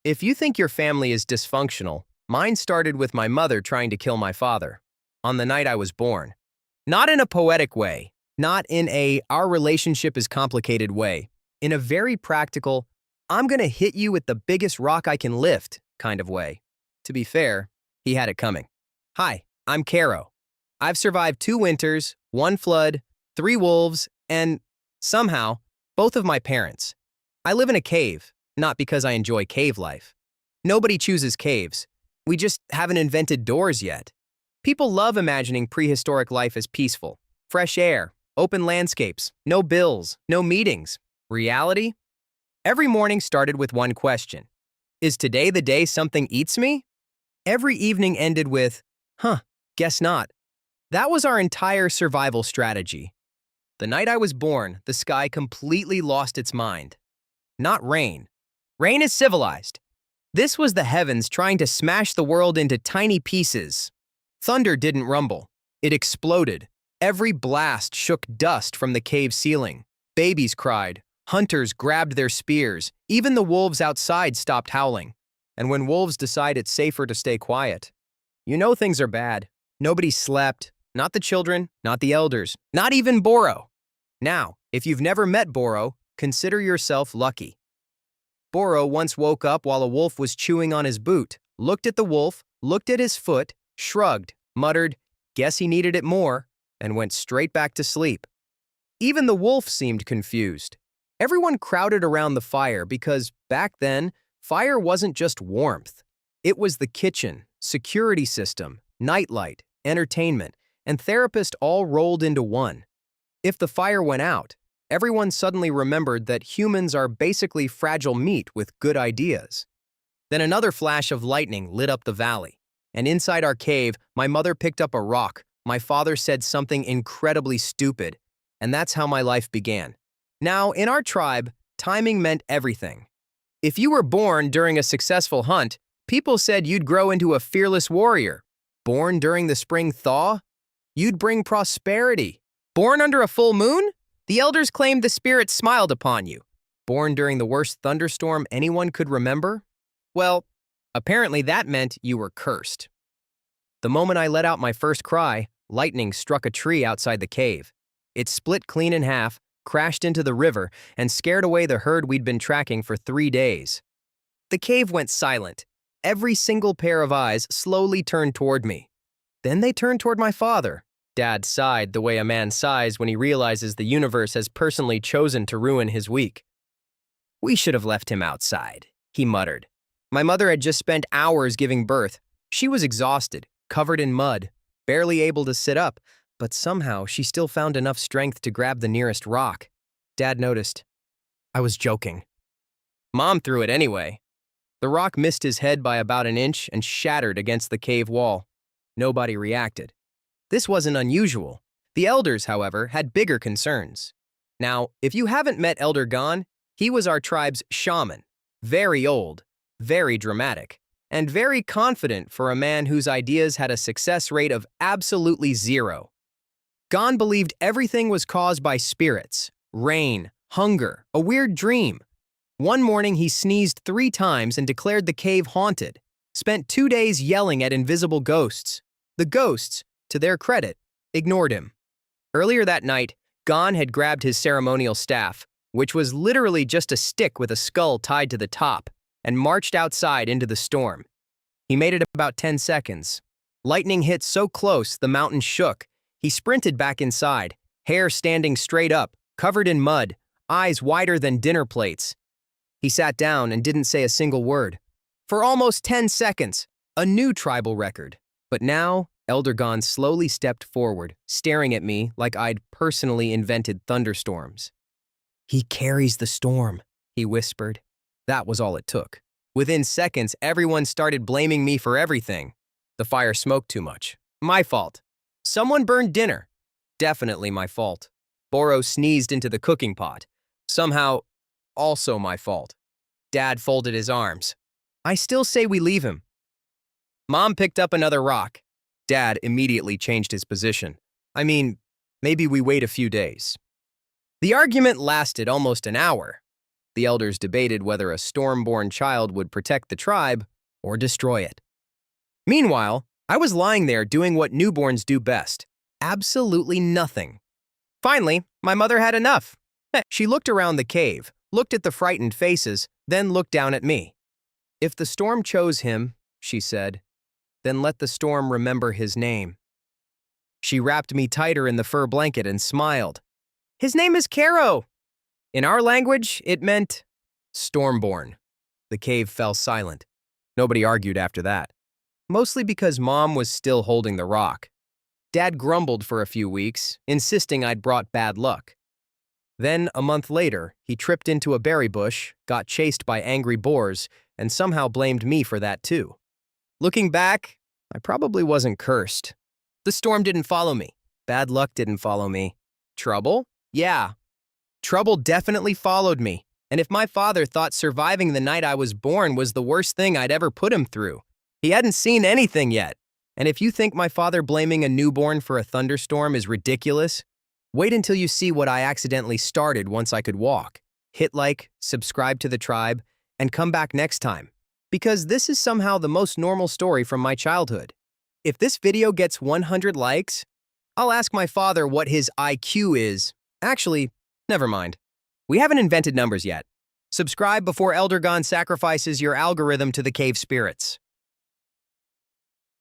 If you think your family is dysfunctional, mine started with my mother trying to kill my father on the night I was born. Not in a poetic way, not in a our relationship is complicated way, in a very practical, I'm gonna hit you with the biggest rock I can lift kind of way. To be fair, he had it coming. Hi, I'm Karo. I've survived 2 winters, 1 flood, 3 wolves, and somehow, both of my parents. I live in a cave, not because I enjoy cave life. Nobody chooses caves. We just haven't invented doors yet. People love imagining prehistoric life as peaceful. Fresh air, open landscapes, no bills, no meetings. Reality? Every morning started with one question. Is today the day something eats me? Every evening ended with, guess not. That was our entire survival strategy. The night I was born, the sky completely lost its mind. Not rain. Rain is civilized. This was the heavens trying to smash the world into tiny pieces. Thunder didn't rumble. It exploded. Every blast shook dust from the cave ceiling. Babies cried. Hunters grabbed their spears. Even the wolves outside stopped howling. And when wolves decide it's safer to stay quiet, you know things are bad. Nobody slept. Not the children, not the elders, not even Boro. Now, if you've never met Boro, consider yourself lucky. Boro once woke up while a wolf was chewing on his boot, looked at the wolf, looked at his foot, shrugged, muttered, guess he needed it more, and went straight back to sleep. Even the wolf seemed confused. Everyone crowded around the fire because, back then, fire wasn't just warmth. It was the kitchen, security system, nightlight, entertainment, and therapist all rolled into one. If the fire went out, everyone suddenly remembered that humans are basically fragile meat with good ideas. Then another flash of lightning lit up the valley, and inside our cave, my mother picked up a rock, my father said something incredibly stupid, and that's how my life began. Now, in our tribe, timing meant everything. If you were born during a successful hunt, people said you'd grow into a fearless warrior. Born during the spring thaw? You'd bring prosperity. Born under a full moon? The elders claimed the spirits smiled upon you. Born during the worst thunderstorm anyone could remember? Well, apparently that meant you were cursed. The moment I let out my first cry, lightning struck a tree outside the cave. It split clean in half, crashed into the river, and scared away the herd we'd been tracking for 3 days. The cave went silent. Every single pair of eyes slowly turned toward me. Then they turned toward my father. Dad sighed the way a man sighs when he realizes the universe has personally chosen to ruin his week. We should have left him outside, he muttered. My mother had just spent hours giving birth. She was exhausted, covered in mud, barely able to sit up, but somehow she still found enough strength to grab the nearest rock. Dad noticed. I was joking. Mom threw it anyway. The rock missed his head by about an inch and shattered against the cave wall. Nobody reacted. This wasn't unusual. The elders, however, had bigger concerns. Now, if you haven't met Elder Gon, he was our tribe's shaman. Very old, very dramatic, and very confident for a man whose ideas had a success rate of absolutely 0. Gon believed everything was caused by spirits, rain, hunger, a weird dream. One morning he sneezed 3 times and declared the cave haunted, spent 2 days yelling at invisible ghosts. The ghosts, to their credit, ignored him. Earlier that night, Gon had grabbed his ceremonial staff, which was literally just a stick with a skull tied to the top, and marched outside into the storm. He made it about 10 seconds. Lightning hit so close the mountain shook. He sprinted back inside, hair standing straight up, covered in mud, eyes wider than dinner plates. He sat down and didn't say a single word. For almost 10 seconds, a new tribal record. But now, Elder Gon slowly stepped forward, staring at me like I'd personally invented thunderstorms. He carries the storm, he whispered. That was all it took. Within seconds, everyone started blaming me for everything. The fire smoked too much. My fault. Someone burned dinner. Definitely my fault. Boro sneezed into the cooking pot. Somehow, also my fault. Dad folded his arms. I still say we leave him. Mom picked up another rock. Dad immediately changed his position. I mean, maybe we wait a few days. The argument lasted almost an hour. The elders debated whether a storm-born child would protect the tribe or destroy it. Meanwhile, I was lying there doing what newborns do best. Absolutely nothing. Finally, my mother had enough. She looked around the cave, looked at the frightened faces, then looked down at me. "If the storm chose him," she said, "then let the storm remember his name." She wrapped me tighter in the fur blanket and smiled. "His name is Karo." In our language, it meant stormborn. The cave fell silent. Nobody argued after that. Mostly because Mom was still holding the rock. Dad grumbled for a few weeks, insisting I'd brought bad luck. Then, a month later, he tripped into a berry bush, got chased by angry boars, and somehow blamed me for that too. Looking back, I probably wasn't cursed. The storm didn't follow me. Bad luck didn't follow me. Trouble? Yeah. Trouble definitely followed me. And if my father thought surviving the night I was born was the worst thing I'd ever put him through, he hadn't seen anything yet. And if you think my father blaming a newborn for a thunderstorm is ridiculous, wait until you see what I accidentally started once I could walk. Hit like, subscribe to the tribe, and come back next time. Because this is somehow the most normal story from my childhood. If this video gets 100 likes, I'll ask my father what his IQ is. Actually, never mind. We haven't invented numbers yet. Subscribe before Eldergon sacrifices your algorithm to the cave spirits.